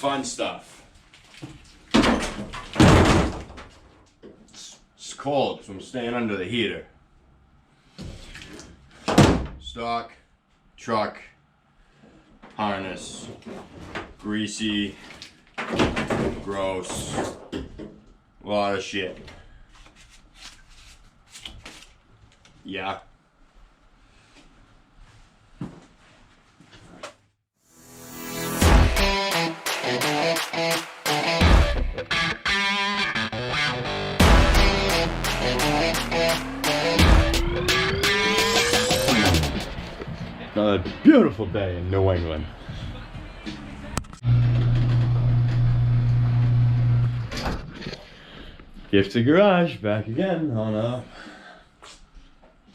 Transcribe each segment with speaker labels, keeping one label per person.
Speaker 1: fun stuff. It's cold, so I'm staying under the heater. Stock, truck, harness, greasy, gross, a lot of shit. Yeah. Another beautiful day in New England. Gifted Garage back again on a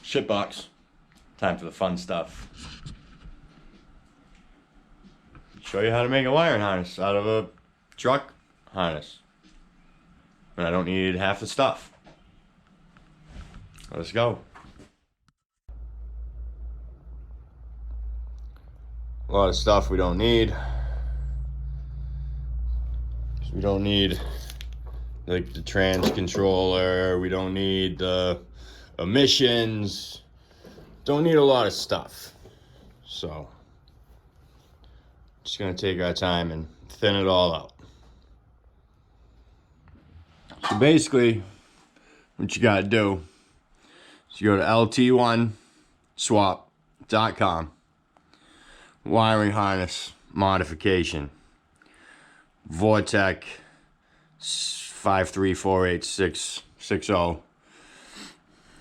Speaker 1: shitbox. Time for the fun stuff. Show you how to make a wiring harness out of a truck harness. And I don't need half the stuff. Let's go. A lot of stuff we don't need. We don't need like the trans controller, we don't need the emissions, don't need a lot of stuff. So, just gonna take our time and thin it all out. So basically, what you gotta do is you go to lt1swap.com, wiring harness modification, Vortec 5348660,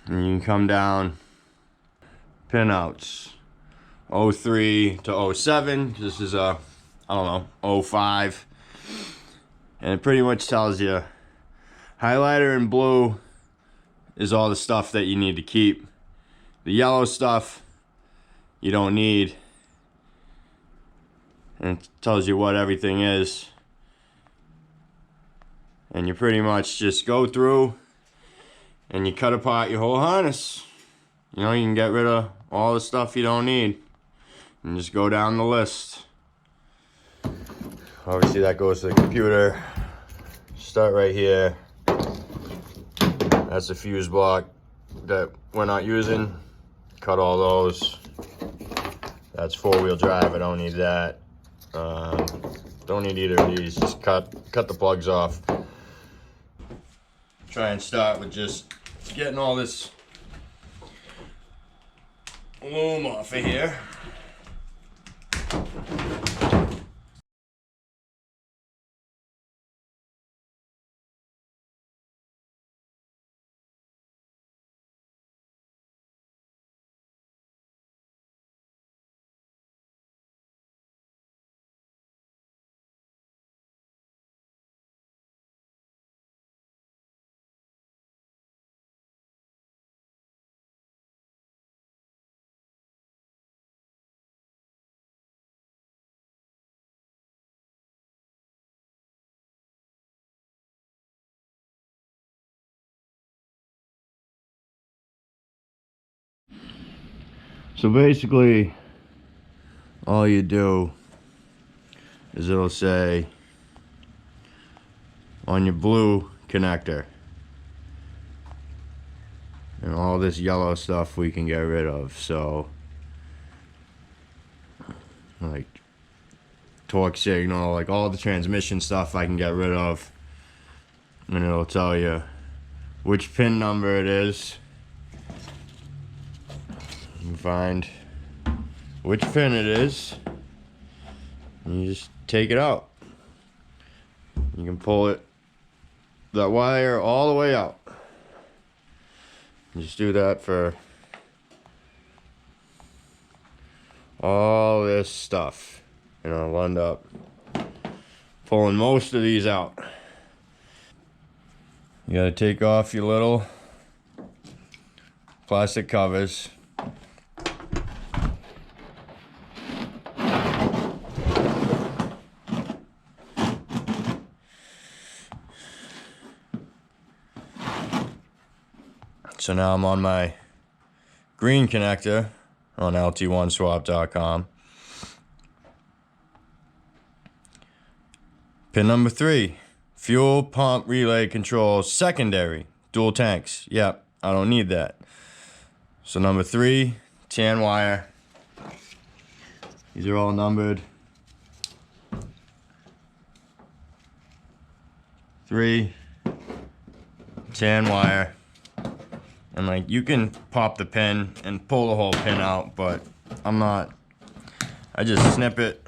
Speaker 1: and you can come down pinouts 03 to 07. This is a, I don't know, 05, and it pretty much tells you highlighter in blue is all the stuff that you need to keep. The yellow stuff you don't need, and it tells you what everything is. And you pretty much just go through and you cut apart your whole harness. You know, you can get rid of all the stuff you don't need and just go down the list. Obviously that goes to the computer. Start right here. That's the fuse block that we're not using. Cut all those. That's four-wheel drive, I don't need that. Don't need either of these, just cut the plugs off. Try and start with just getting all this loom off of here. So basically, all you do is it'll say on your blue connector, and all this yellow stuff we can get rid of. So like torque signal, like all the transmission stuff I can get rid of, and it'll tell you which pin number it is. You can find which pin it is, and you just take it out. You can pull that wire all the way out. Just do that for all this stuff, and I'll end up pulling most of these out. You gotta take off your little plastic covers. So now I'm on my green connector on lt1swap.com. Pin number 3, fuel pump relay control secondary, dual tanks. Yep, I don't need that. So number 3, tan wire. These are all numbered. 3, tan wire. And like, you can pop the pin and pull the whole pin out, but I'm not. I just snip it.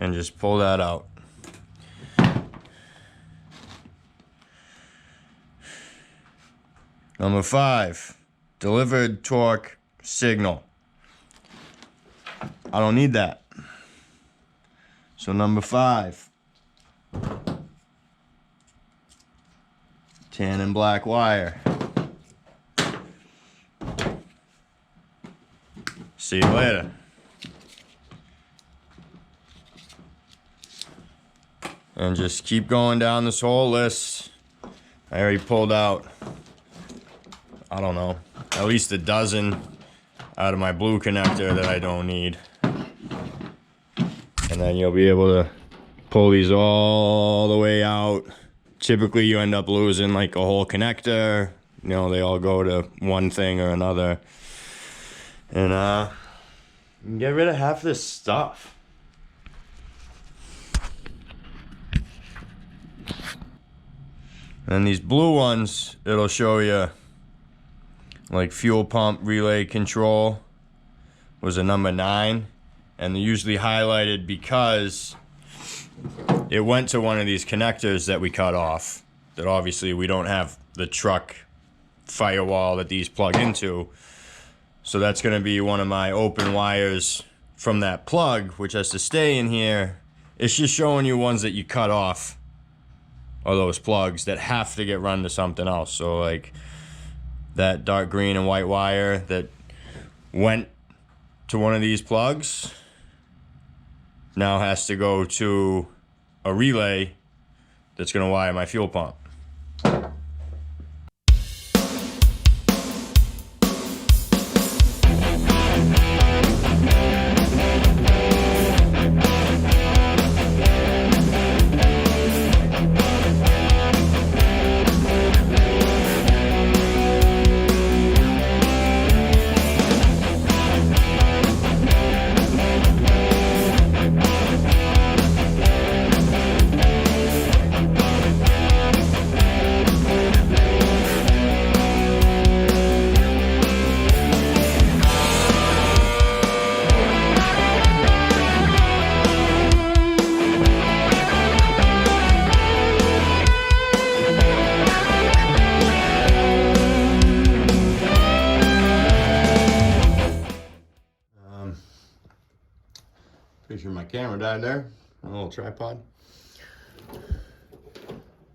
Speaker 1: And just pull that out. Number 5, delivered torque signal. I don't need that. So number 5, tan and black wire. See you later. And just keep going down this whole list. I already pulled out, I don't know, at least a dozen out of my blue connector that I don't need. And then you'll be able to pull these all the way out. Typically you end up losing like a whole connector. You know, they all go to one thing or another. And you can get rid of half this stuff. And these blue ones, it'll show you like fuel pump relay control was a number 9. And they're usually highlighted because it went to one of these connectors that we cut off. That obviously we don't have the truck firewall that these plug into. So that's going to be one of my open wires from that plug, which has to stay in here. It's just showing you ones that you cut off, or those plugs that have to get run to something else. So like that dark green and white wire that went to one of these plugs now has to go to a relay that's going to wire my fuel pump. Pretty sure my camera died there. A little tripod.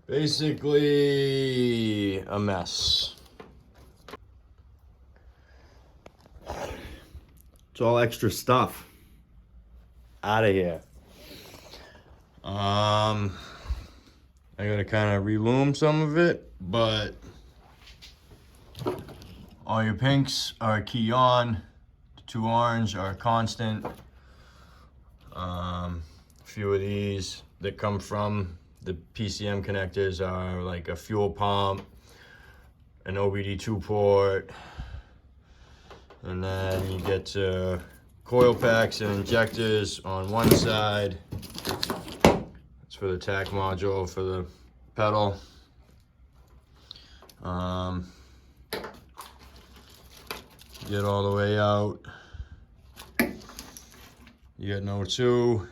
Speaker 1: Basically a mess. It's all extra stuff. Out of here. I gotta kind of re-loom some of it, but all your pinks are key on. The 2 orange are constant. A few of these that come from the PCM connectors are like a fuel pump, an OBD2 port, and then you get to coil packs and injectors on one side. That's for the tack module for the pedal. Get all the way out. You got no 2,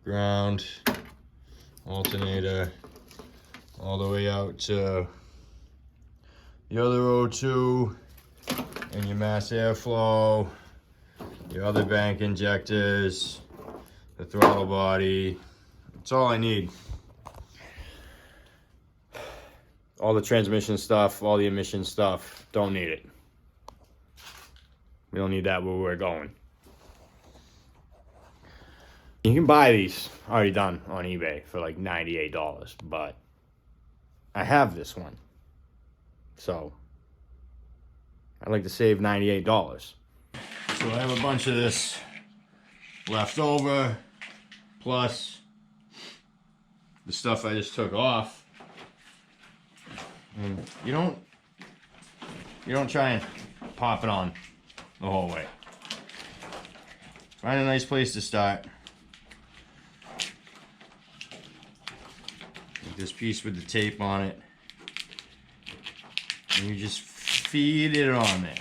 Speaker 1: ground, alternator, all the way out to the other O2, and your mass airflow, your other bank injectors, the throttle body. That's all I need. All the transmission stuff, all the emission stuff, don't need it. We don't need that where we're going. You can buy these already done on eBay for like $98, but I have this one. So I'd like to save $98. So I have a bunch of this left over, plus the stuff I just took off. And you don't try and pop it on the whole way. Find a nice place to start. Like this piece with the tape on it. And you just feed it on there.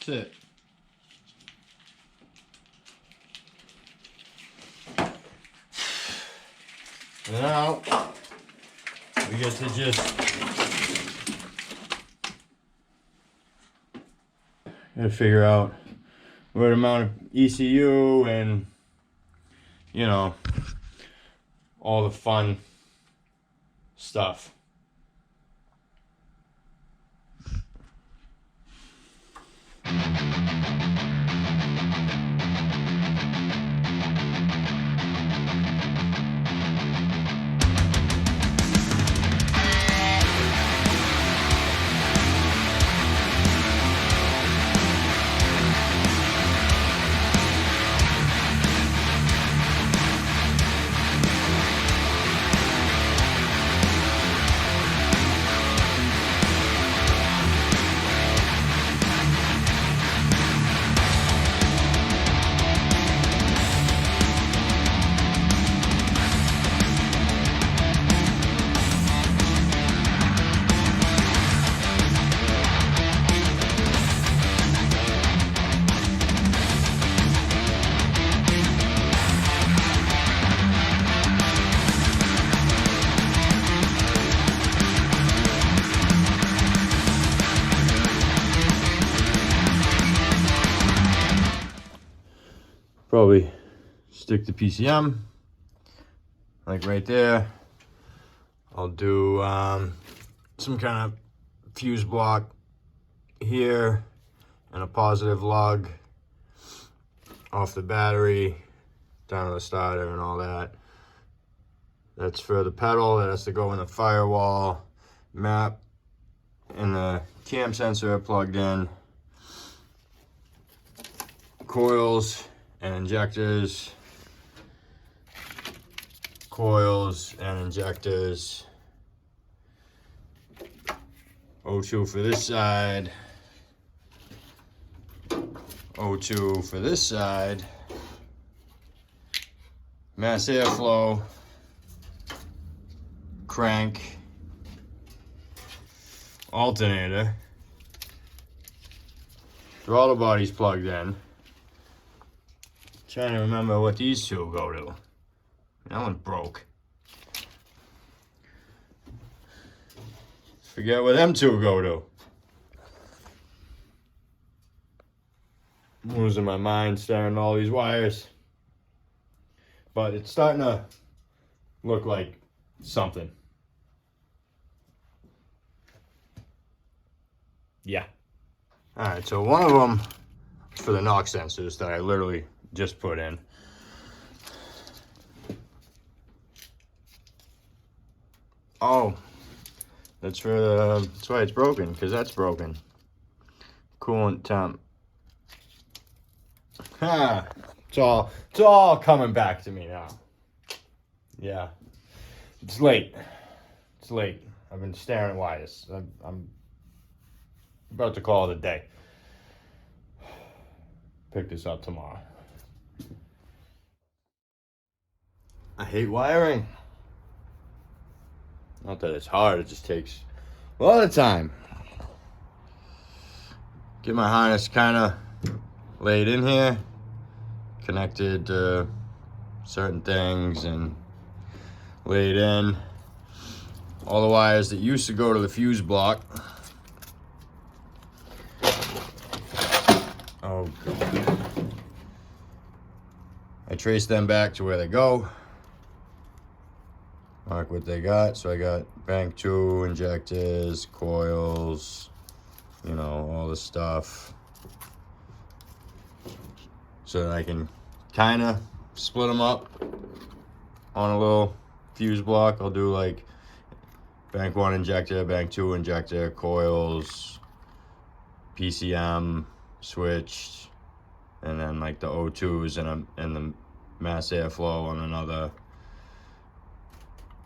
Speaker 1: That's it. And now we get to just gotta figure out what amount of ECU and, you know, all the fun stuff. Probably stick the PCM like right there. I'll do some kind of fuse block here and a positive lug off the battery down to the starter and all that. That's for the pedal. That has to go in the firewall map, and the cam sensor plugged in. Coils and injectors, coils and injectors. O2 for this side, O2 for this side, mass airflow, crank, alternator, throttle body's plugged in. Trying to remember what these two go to. That one broke. Forget what them two go to. I'm losing my mind staring at all these wires. But it's starting to look like something. Yeah. Alright, so one of them is for the knock sensors that I literally just put in. Oh, that's for the, that's why it's broken, because that's broken. Coolant temp. Ha! It's all coming back to me now. Yeah. It's late. It's late. I've been staring at wires. I'm about to call it a day. Pick this up tomorrow. I hate wiring. Not that it's hard, it just takes a lot of time. Get my harness kind of laid in here, connected to certain things and laid in. All the wires that used to go to the fuse block Oh God. I trace them back to where they go. Mark what they got. So I got bank 2 injectors, coils, you know, all this stuff. So that I can kind of split them up on a little fuse block. I'll do like bank 1 injector, bank 2 injector, coils, PCM switched, and then like the O2s and the mass airflow on another,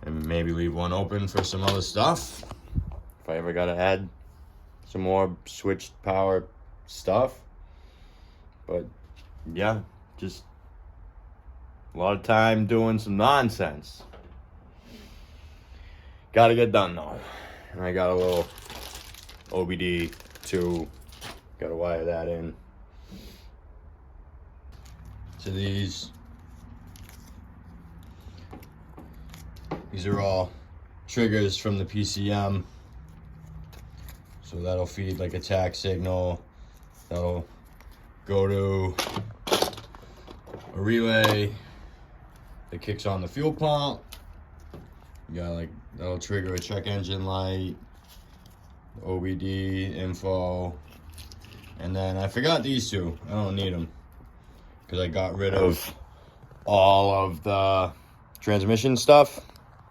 Speaker 1: and maybe leave one open for some other stuff if I ever gotta add some more switched power stuff. But yeah, just a lot of time doing some nonsense. Gotta get done though. And I got a little OBD too. Gotta wire that in. So these are all triggers from the PCM. So that'll feed like a tack signal. That'll go to a relay that kicks on the fuel pump. You got like, that'll trigger a check engine light, OBD info. And then I forgot these two. I don't need them because I got rid of all of the transmission stuff.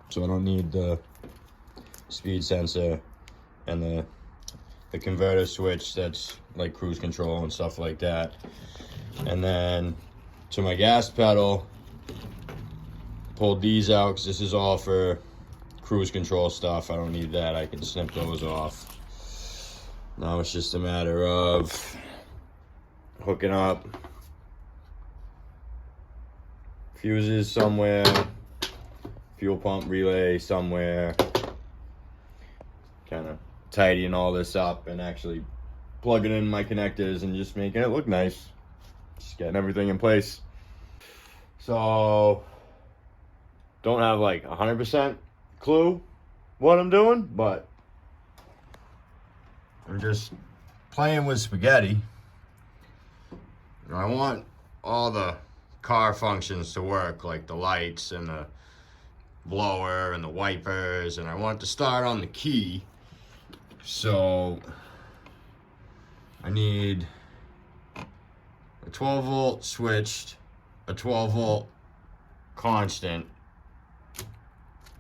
Speaker 1: So I don't need the speed sensor and the converter switch that's like cruise control and stuff like that. And then to my gas pedal, pulled these out because this is all for cruise control stuff. I don't need that. I can snip those off. Now it's just a matter of hooking up fuses somewhere, fuel pump relay somewhere, kind of tidying all this up and actually plugging in my connectors and just making it look nice. Just getting everything in place. So don't have like 100% clue what I'm doing, but I'm just playing with spaghetti. I want all the car functions to work, like the lights and the blower and the wipers, and I want it to start on the key. So I need a 12 volt switched, a 12 volt constant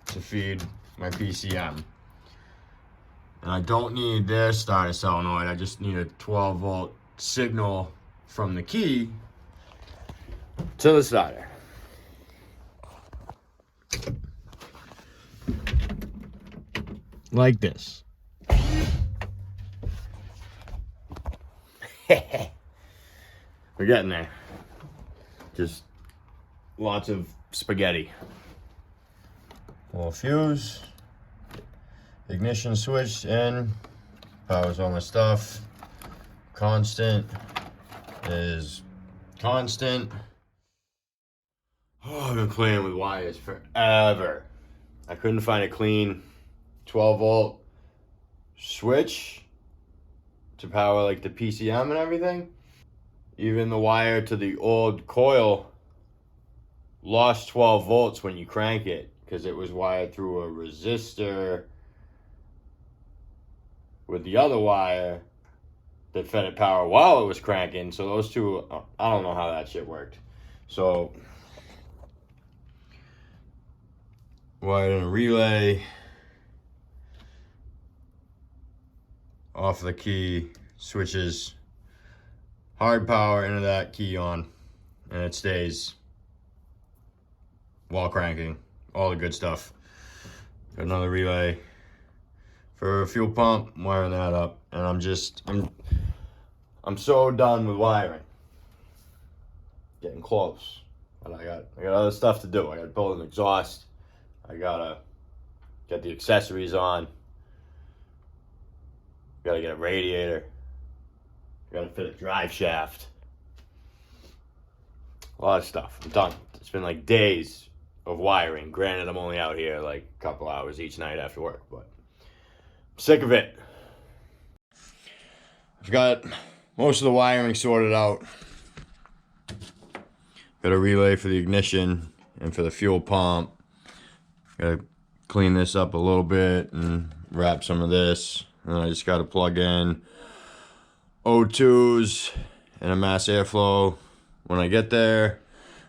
Speaker 1: to feed my PCM. And I don't need their starter solenoid, I just need a 12 volt signal from the key to the starter. Like this. We're getting there. Just lots of spaghetti. Little fuse. Ignition switch in. Powers all my stuff. Constant is constant. Oh, I've been playing with wires forever. I couldn't find a clean 12 volt switch to power like the PCM and everything. Even the wire to the old coil lost 12 volts when you crank it because it was wired through a resistor with the other wire that fed it power while it was cranking. So those two, I don't know how that shit worked. So wired in a relay off the key, switches hard power into that key on, and it stays while cranking. All the good stuff. Got another relay for a fuel pump, I'm wiring that up, and I'm so done with wiring. Getting close, but I got other stuff to do. I gotta build an exhaust. I gotta get the accessories on. Gotta get a radiator. Gotta fit a drive shaft. A lot of stuff. I'm done. It's been like days of wiring. Granted, I'm only out here like a couple hours each night after work, but I'm sick of it. I've got most of the wiring sorted out. Got a relay for the ignition and for the fuel pump. Gotta clean this up a little bit and wrap some of this. And then I just gotta plug in O2s and a mass airflow when I get there.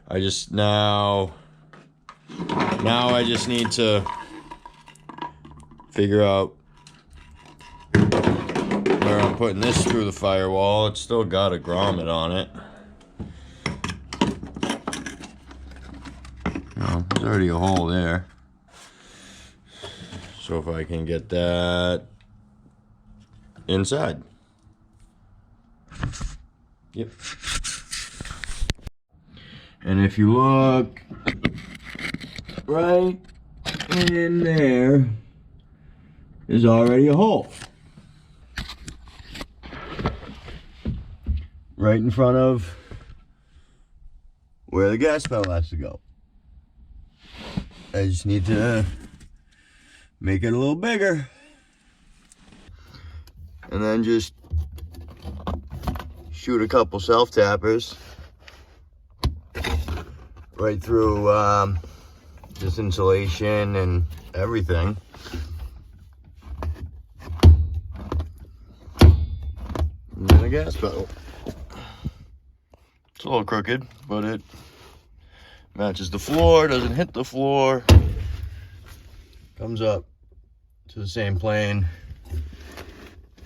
Speaker 1: I just now I just need to figure out where I'm putting this through the firewall. It's still got a grommet on it. Oh, there's already a hole there. So if I can get that inside. Yep. And if you look right in there, there's already a hole. Right in front of where the gas pedal has to go. I just need to make it a little bigger. And then just shoot a couple self-tappers right through this insulation and everything. And then a gas pedal. It's a little crooked, but it matches the floor, doesn't hit the floor. Comes up to the same plane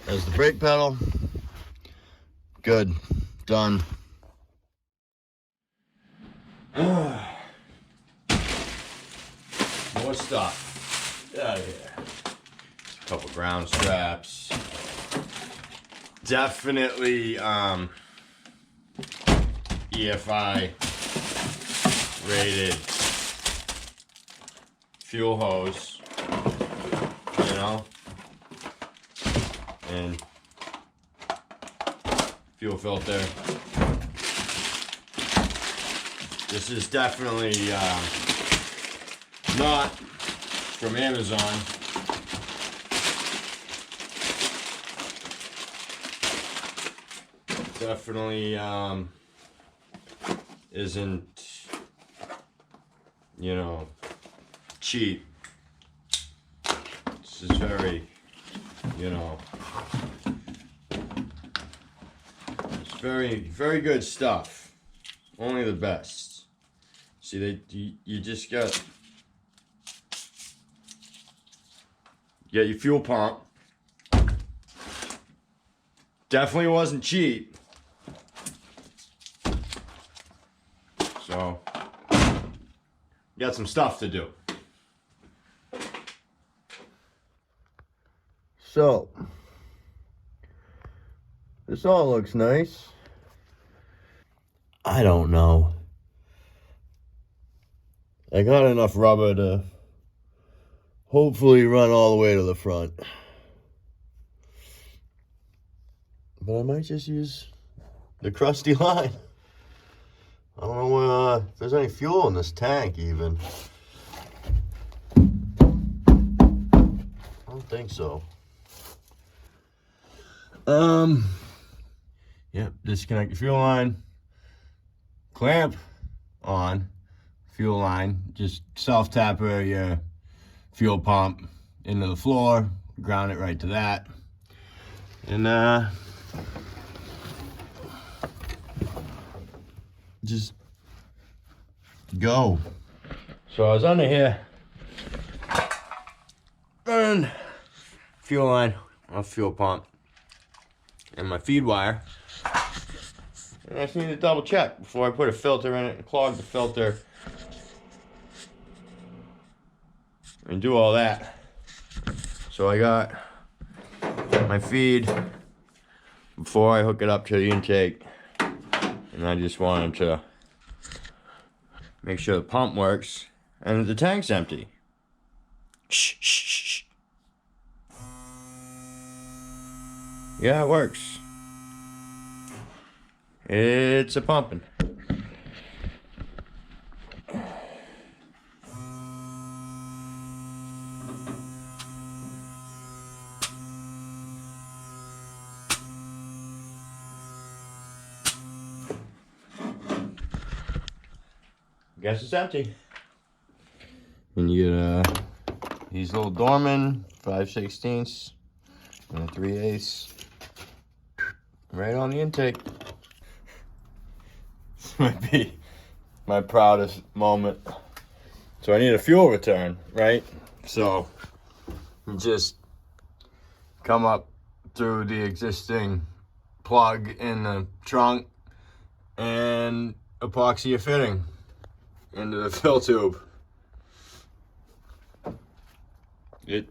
Speaker 1: as the brake pedal. Good. Done. More stuff. Get out of here. A couple ground straps. Definitely EFI rated fuel hose, you know, and fuel filter. This is definitely not from Amazon. Definitely isn't, you know, cheap. This is very, you know, it's very good stuff. Only the best. See, you just got your fuel pump. Definitely wasn't cheap. So, got some stuff to do. So, this all looks nice. I don't know. I got enough rubber to hopefully run all the way to the front. But I might just use the crusty line. I don't know if there's any fuel in this tank even. I don't think so. Yep, disconnect the fuel line. Clamp on fuel line. Just self-tapper your fuel pump into the floor. Ground it right to that. And just go. So I was under here running fuel line off fuel pump and my feed wire, and I just need to double check before I put a filter in it and clog the filter and do all that. So I got my feed before I hook it up to the intake, and I just wanted to make sure the pump works and the tank's empty. Shh, shh, shh. Yeah, it works. It's a pumping. guess it's empty. And you get these little Dorman 5/16 and a 3/8 right on the intake. This might be my proudest moment. So I need a fuel return, right? So you just come up through the existing plug in the trunk and epoxy a fitting into the fill tube. It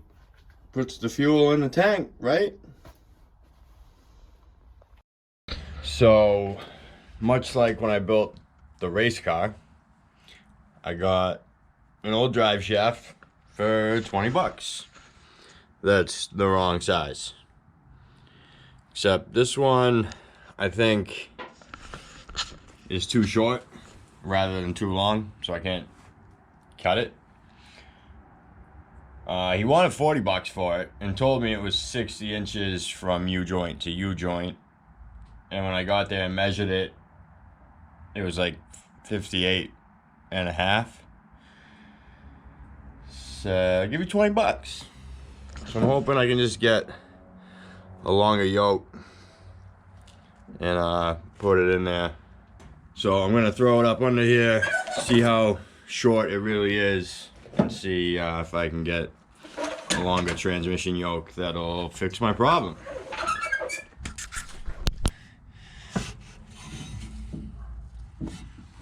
Speaker 1: puts the fuel in the tank, right? So much like when I built the race car, I got an old drive shaft for 20 bucks. That's the wrong size. Except this one, I think, is too short rather than too long, so I can't cut it. He wanted 40 bucks for it and told me it was 60 inches from U-joint to U-joint. And when I got there and measured it, it was like 58 and a half. So I'll give you 20 bucks. So I'm hoping I can just get a longer yoke and put it in there. So I'm gonna throw it up under here, see how short it really is, and see if I can get a longer transmission yoke that'll fix my problem.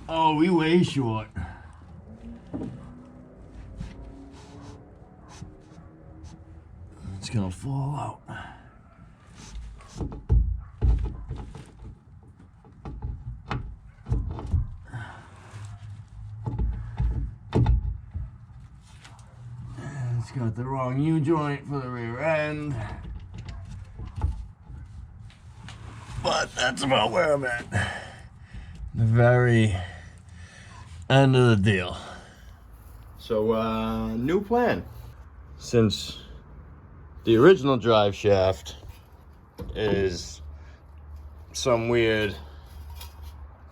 Speaker 1: Oh, we way short. It's gonna fall out. It's got the wrong U-joint for the rear end. But that's about where I'm at. The very end of the deal. So, new plan. Since the original drive shaft is some weird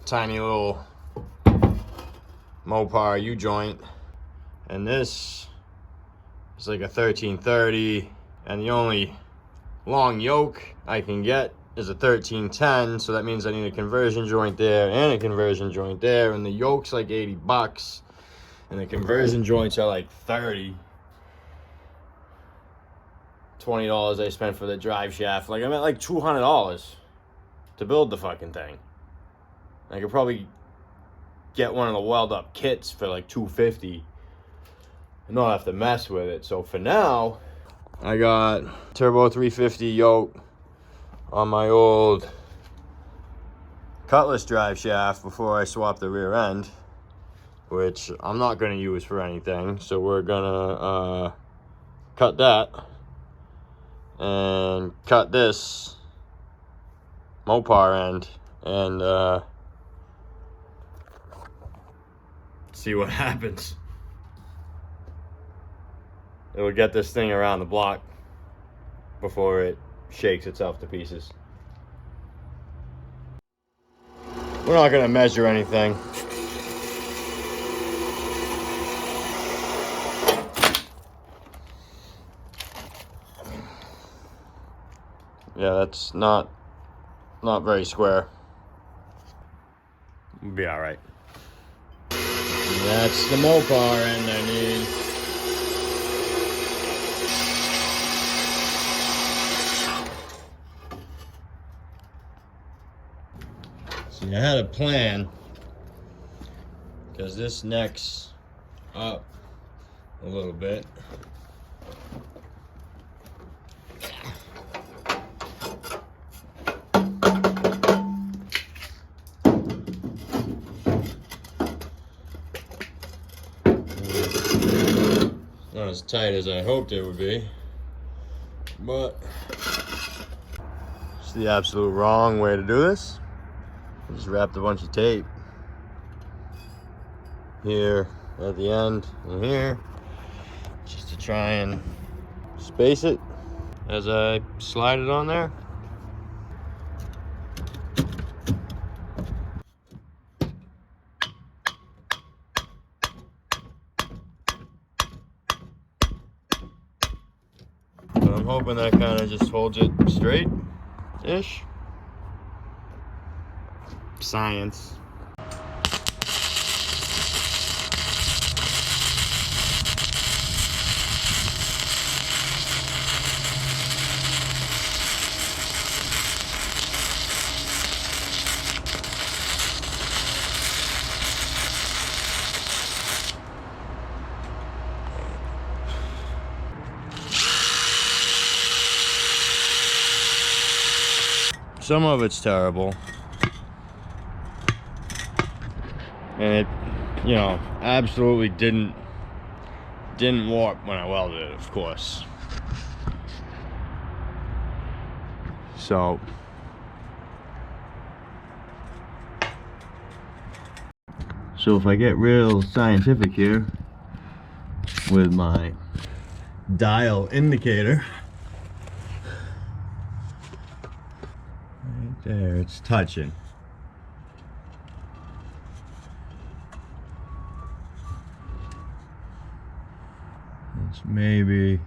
Speaker 1: tiny little Mopar U-joint, and this is like a 1330, and the only long yoke I can get is a 1310, so that means I need a conversion joint there and a conversion joint there, and the yoke's like 80 bucks and the conversion joints are like 30. $20 I spent for the drive shaft. Like, I'm at like $200 to build the fucking thing. I could probably get one of the weld up kits for like $250 and not have to mess with it. So for now, I got turbo 350 yoke on my old Cutlass drive shaft before I swap the rear end, which I'm not going to use for anything. So we're gonna cut that and cut this Mopar end and see what happens. It will get this thing around the block before it shakes itself to pieces. We're not gonna measure anything. Yeah, that's not very square. We'll be all right. That's the Mopar end I need. See, I had a plan, because this neck's up a little bit. Not as tight as I hoped it would be, but it's the absolute wrong way to do this. Just wrapped a bunch of tape here at the end and here, just to try and space it as I slide it on there. I'm hoping that kind of just holds it straight-ish. Science. Some of it's terrible, and it, you know, absolutely didn't warp when I welded it, of course. So if I get real scientific here with my dial indicator, right there, it's touching. It's maybe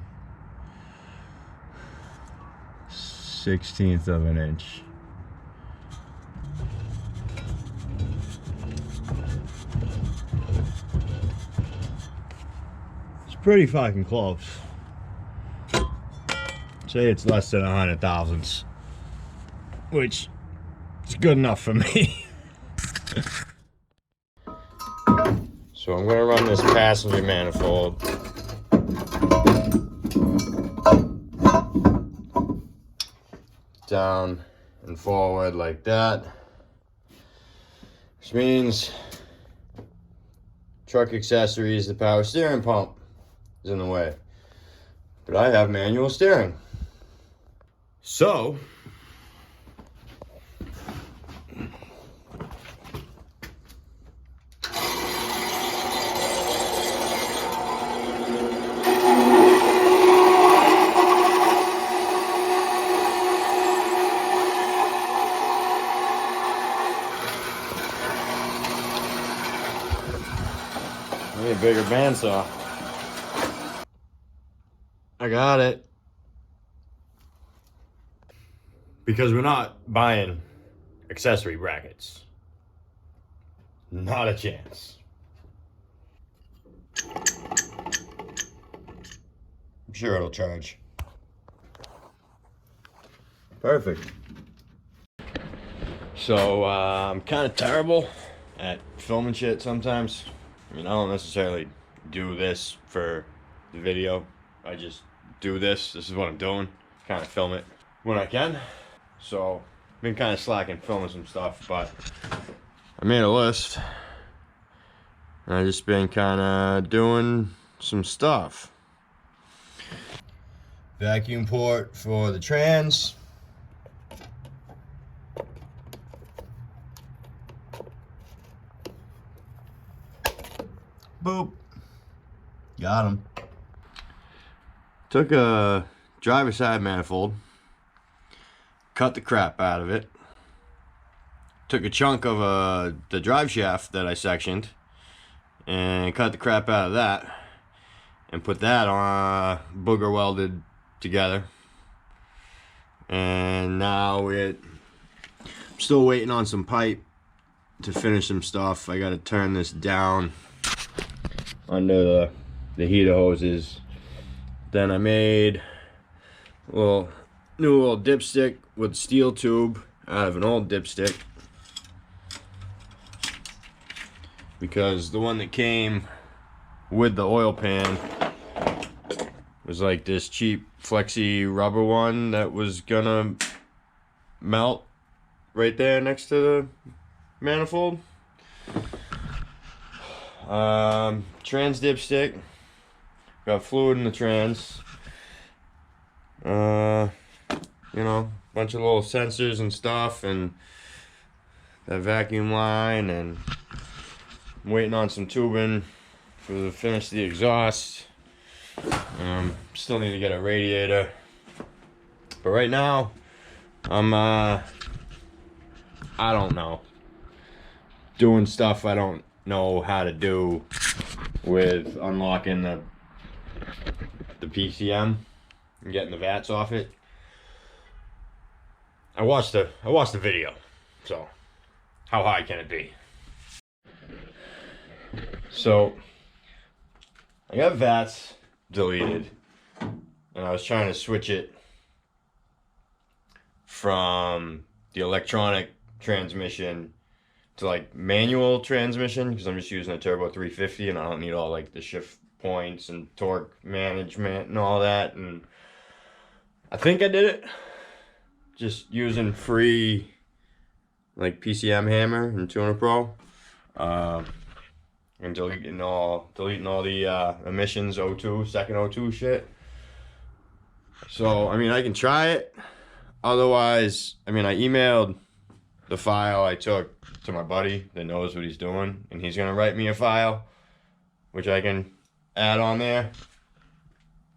Speaker 1: 1/16 of an inch. It's pretty fucking close. Say it's less than 100 thousandths, which is good enough for me. So I'm gonna run this passenger manifold down and forward like that, which means truck accessories, the power steering pump is in the way, but I have manual steering. So I need a bigger bandsaw. I got it. Because we're not buying accessory brackets. Not a chance. I'm sure it'll charge. Perfect. So I'm kind of terrible at filming shit sometimes. I mean, I don't necessarily do this for the video. I just do this. This is what I'm doing. Kind of film it when I can. So I've been kind of slacking filming some stuff, but I made a list. And I've just been kind of doing some stuff. Vacuum port for the trans. Boop. Got him. Took a driver side manifold, cut the crap out of it, took a chunk of the drive shaft that I sectioned and cut the crap out of that and put that on booger welded together. And now I'm still waiting on some pipe to finish some stuff. I got to turn this down under the heater hoses. Then I made a new little dipstick with steel tube out of an old dipstick, because the one that came with the oil pan was like this cheap flexi rubber one that was gonna melt right there next to the manifold. Trans dipstick, got fluid in the trans, you know, bunch of little sensors and stuff, and that vacuum line, and I'm waiting on some tubing to finish the exhaust. Still need to get a radiator, but right now I'm I don't know, doing stuff I don't know how to do with unlocking the PCM. and getting the vats off it. I watched the video, so how high can it be? So I got vats deleted, and I was trying to switch it from the electronic transmission to like manual transmission, because I'm just using a turbo 350 and I don't need all like the shift points and torque management and all that. And I think I did it just using free like PCM hammer and Tuner Pro, and deleting all the emissions O2, second O2 shit. So I mean, I can try it. Otherwise, I mean, I emailed the file I took to my buddy that knows what he's doing, and he's gonna write me a file which I can add on there in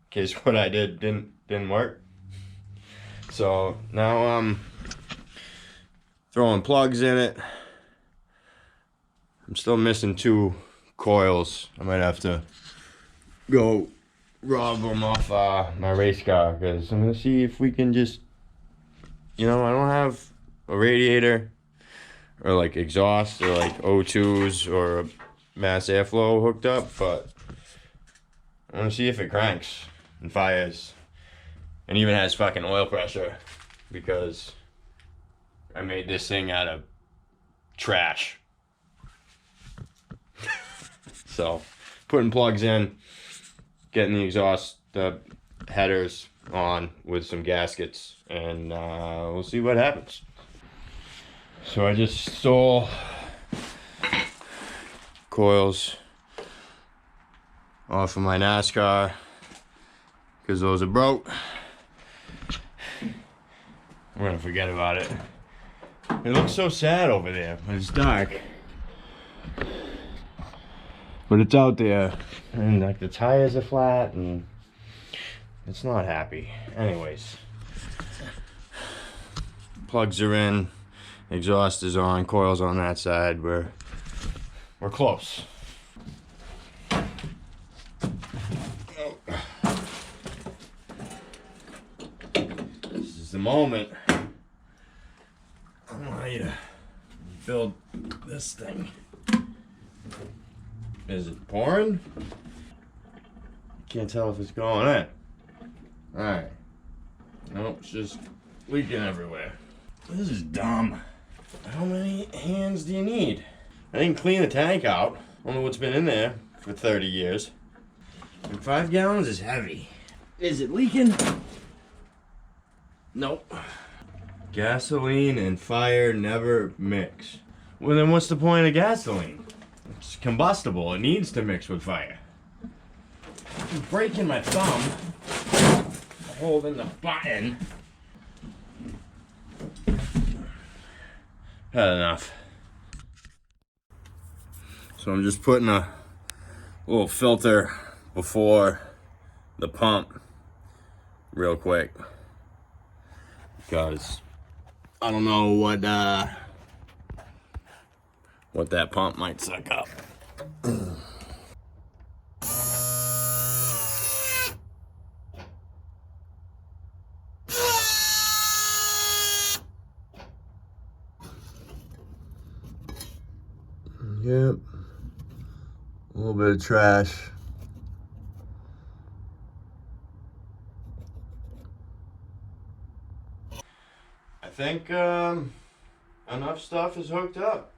Speaker 1: case what I did didn't work. So now I'm throwing plugs in it. I'm still missing 2 coils. I might have to go rob them off my race car, because I'm gonna see if we can just, you know, I don't have a radiator or like exhaust or like O2s or mass airflow hooked up, but I want to see if it cranks and fires and even has fucking oil pressure, because I made this thing out of trash. So putting plugs in, getting the exhaust headers on with some gaskets, and we'll see what happens. So I just stole coils off of my NASCAR because those are broke. We're gonna forget about it. It looks so sad over there when it's dark, but it's out there, and like the tires are flat and it's not happy. Anyways, plugs are in, exhaust is on, coils on that side. We're close. This is the moment. I want you to build this thing. Is it pouring? Can't tell if it's going in. Alright. Nope, it's just leaking everywhere. This is dumb. How many hands do you need? I didn't clean the tank out. I don't know what's been in there for 30 years. And 5 gallons is heavy. Is it leaking? Nope. Gasoline and fire never mix. Well, then what's the point of gasoline? It's combustible. It needs to mix with fire. I'm breaking my thumb holding the button. Had enough. So I'm just putting a little filter before the pump real quick, because I don't know what that pump might suck up. Yep, a little bit of trash. I think enough stuff is hooked up.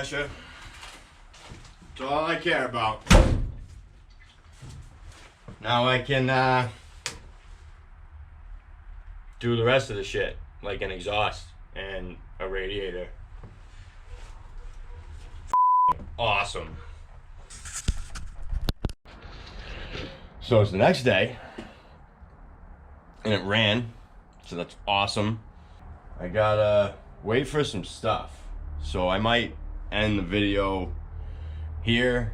Speaker 1: pressure. That's all I care about. Now I can do the rest of the shit, like an exhaust and a radiator. Awesome. So it's the next day, and it ran, so that's awesome. I gotta wait for some stuff, so I might end the video here.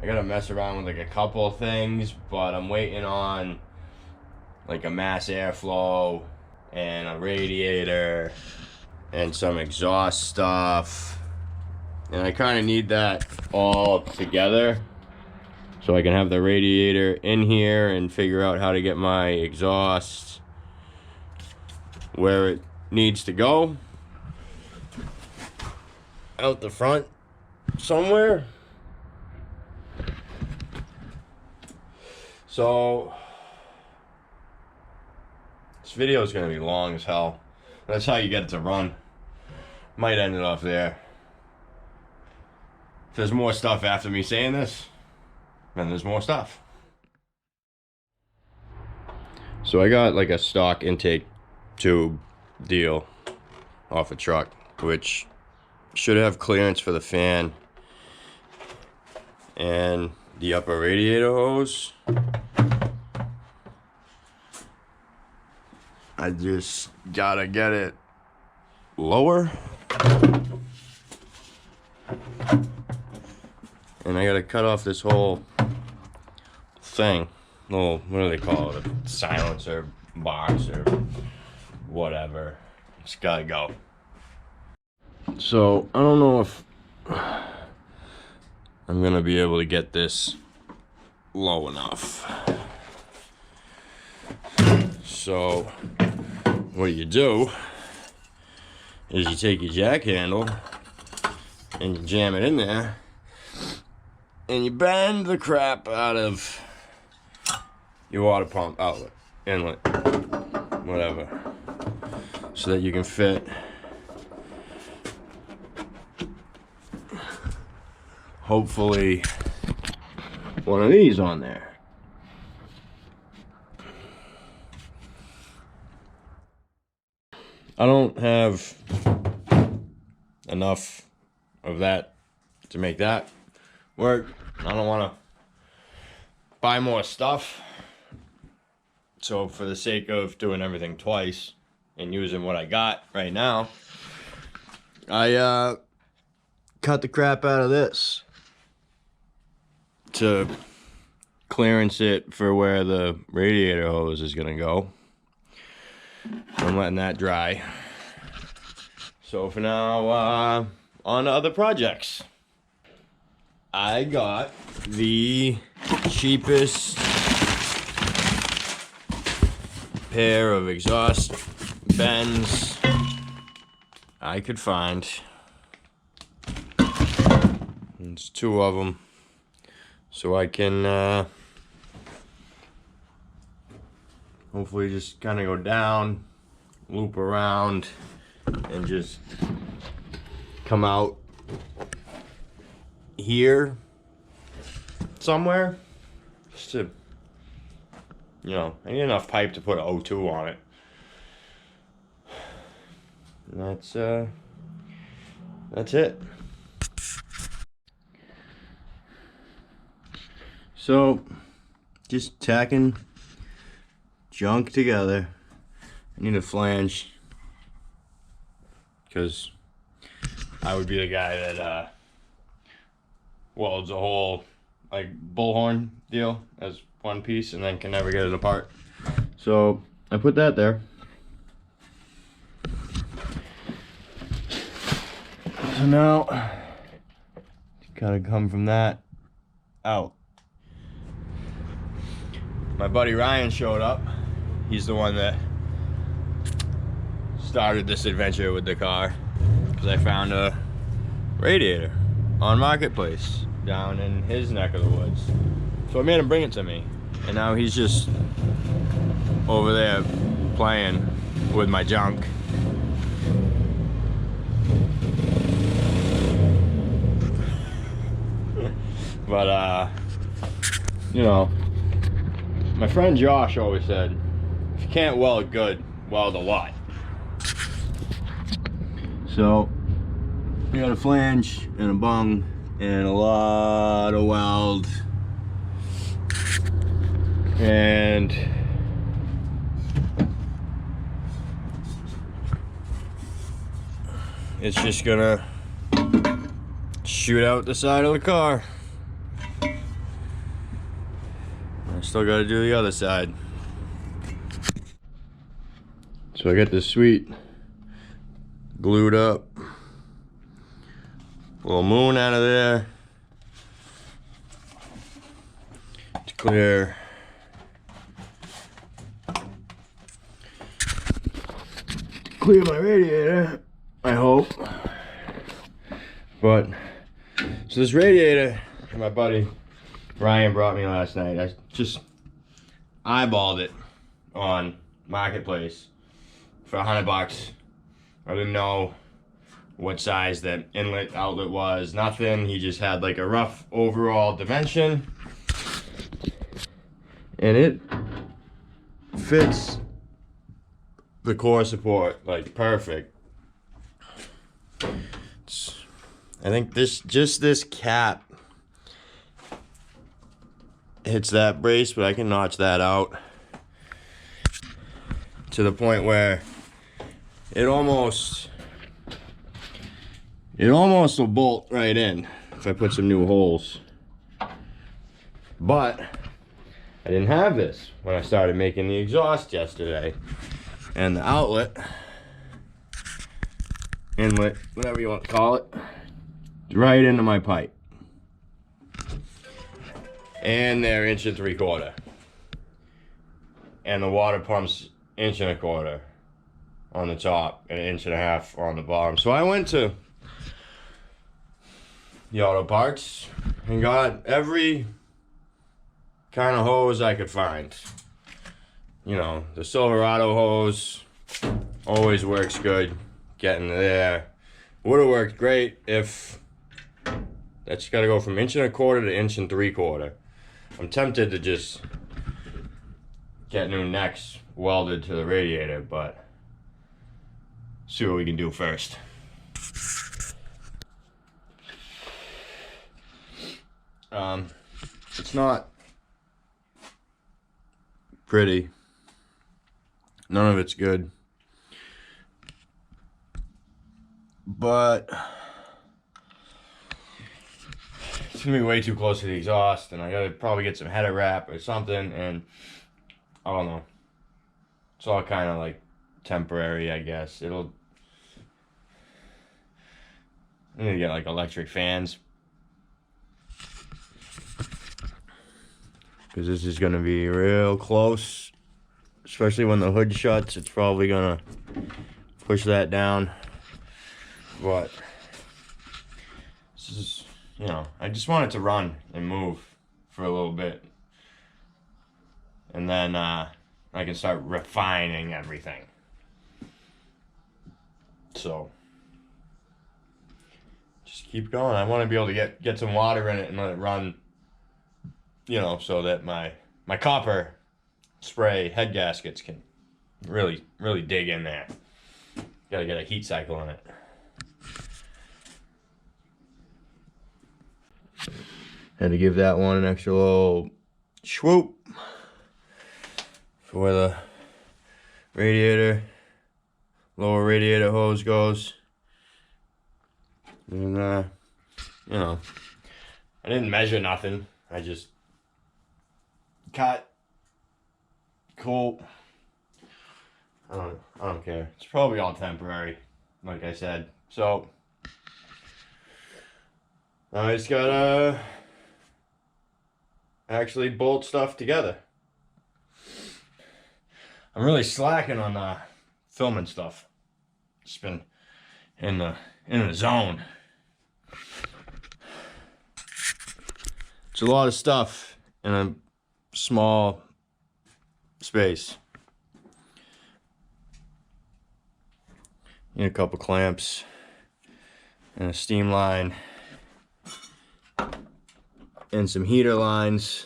Speaker 1: I gotta mess around with like a couple of things, but I'm waiting on like a mass airflow and a radiator and some exhaust stuff, and I kind of need that all together so I can have the radiator in here and figure out how to get my exhaust where it needs to go, out the front somewhere. So this video is going to be long as hell. That's how you get it to run. Might end it off there. If there's more stuff after me saying this, then there's more stuff. So I got like a stock intake tube deal off a truck, which should have clearance for the fan and the upper radiator hose. I just gotta get it lower, and I gotta cut off this whole thing. Little, what do they call it? A silencer box or whatever. It's gotta go. So I don't know if I'm gonna be able to get this low enough. So what you do is you take your jack handle and you jam it in there and you bend the crap out of your water pump outlet, inlet, whatever, so that you can fit hopefully one of these on there. I don't have enough of that to make that work. I don't want to buy more stuff. So for the sake of doing everything twice and using what I got right now, I cut the crap out of this to clearance it for where the radiator hose is gonna go. I'm letting that dry. So for now, on to other projects. I got the cheapest pair of exhaust bends I could find. It's two of them, so I can hopefully just kind of go down, loop around, and just come out here somewhere. Just to, you know, I need enough pipe to put an O2 on it. And that's it. So, just tacking junk together. I need a flange, because I would be the guy that welds a whole like bullhorn deal as one piece and then can never get it apart. So I put that there. So now gotta come from that out. My buddy Ryan showed up. He's the one that started this adventure with the car, because I found a radiator on Marketplace down in his neck of the woods. So I made him bring it to me, and now he's just over there playing with my junk. But you know, my friend Josh always said, if you can't weld good, weld a lot. So we got a flange and a bung and a lot of weld, and it's just gonna shoot out the side of the car. I still gotta do the other side. So I got this sweet glued up little moon out of there to clear my radiator, I hope. But so this radiator my buddy Ryan brought me last night, I just eyeballed it on Marketplace for $100. I didn't know what size that inlet outlet was, nothing. He just had like a rough overall dimension, and it fits the core support like perfect. I think this cap hits that brace, but I can notch that out to the point where it almost will bolt right in if I put some new holes. But I didn't have this when I started making the exhaust yesterday, and the outlet, inlet, whatever you want to call it, right into my pipe. And they're 1 3/4 inches. And the water pump's 1 1/4 inches on the top and 1.5 inches on the bottom. So I went to the auto parts and got every kind of hose I could find. You know, the Silverado hose always works good. Getting there would have worked great if that's got to go from 1 1/4 inches to 1 3/4 inches. I'm tempted to just get new necks welded to the radiator, but see what we can do first. It's not pretty. None of it's good. But it's gonna be way too close to the exhaust, and I gotta probably get some header wrap or something, and I don't know. It's all kind of like temporary, I guess. I need to get like electric fans, because this is gonna be real close, especially when the hood shuts. It's probably gonna push that down, but this is, you know, I just want it to run and move for a little bit, and then I can start refining everything. So just keep going. I want to be able to get some water in it and let it run, you know, so that my copper spray head gaskets can really dig in there. Gotta get a heat cycle on it. Had to give that one an extra little swoop for where the radiator, lower radiator hose goes. And you know, I didn't measure nothing. I just cut. Cool. I don't care. It's probably all temporary, like I said. So I just gotta actually bolt stuff together. I'm really slacking on filming stuff. Just been in the zone. It's a lot of stuff in a small space. Need a couple clamps and a steam line. and some heater lines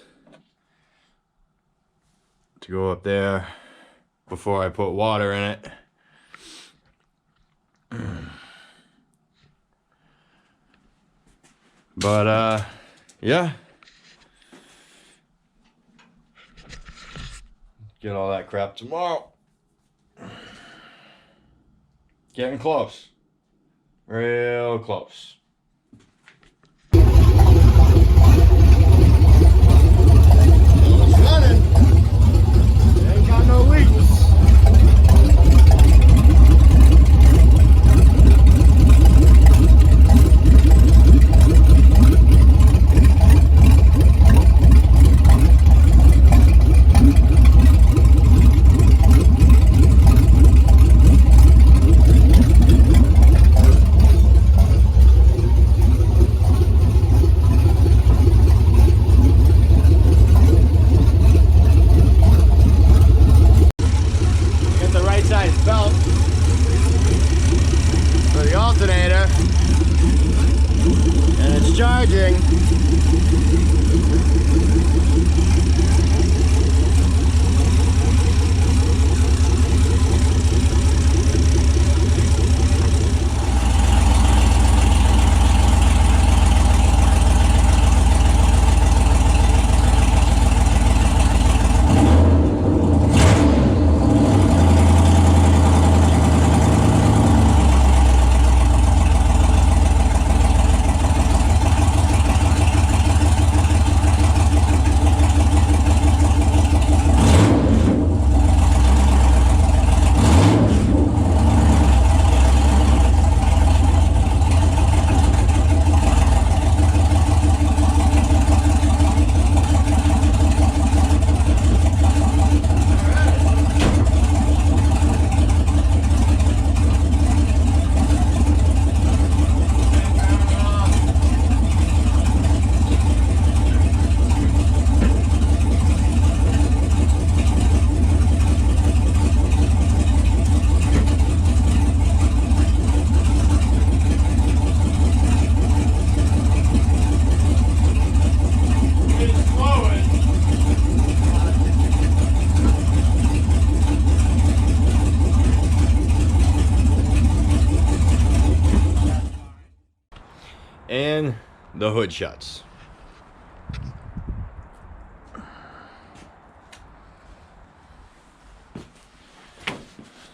Speaker 1: to go up there before I put water in it. But yeah, get all that crap tomorrow. Getting close, real close. It's running. Ain't got no leaks. Belt for the alternator, and it's charging. And the hood shuts.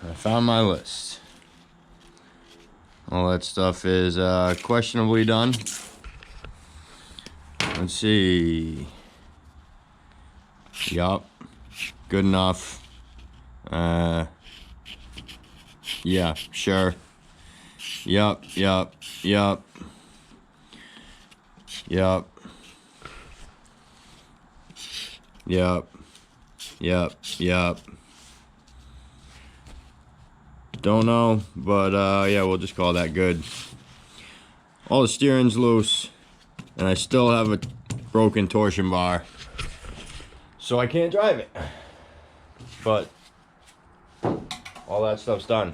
Speaker 1: I found my list. All that stuff is questionably done. Let's see. Yup. Good enough. Yeah, sure. Yup. Yup. Yup. Yup. Don't know, but yeah, we'll just call that good. All the steering's loose, and I still have a broken torsion bar, so I can't drive it. But all that stuff's done.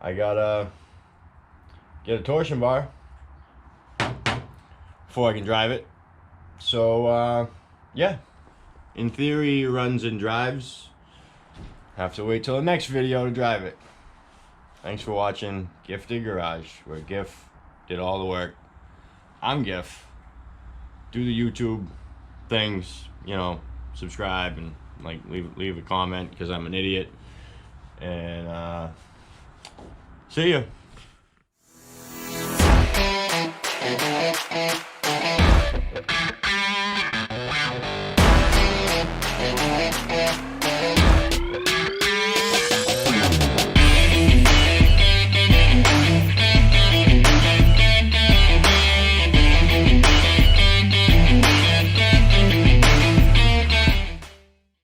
Speaker 1: I gotta get a torsion bar before I can drive it. So yeah, in theory it runs and drives. Have to wait till the next video to drive it. Thanks for watching Gifted Garage, where Gif did all the work. I'm Gif. Do the YouTube things, you know, subscribe and like leave a comment because I'm an idiot. And see ya.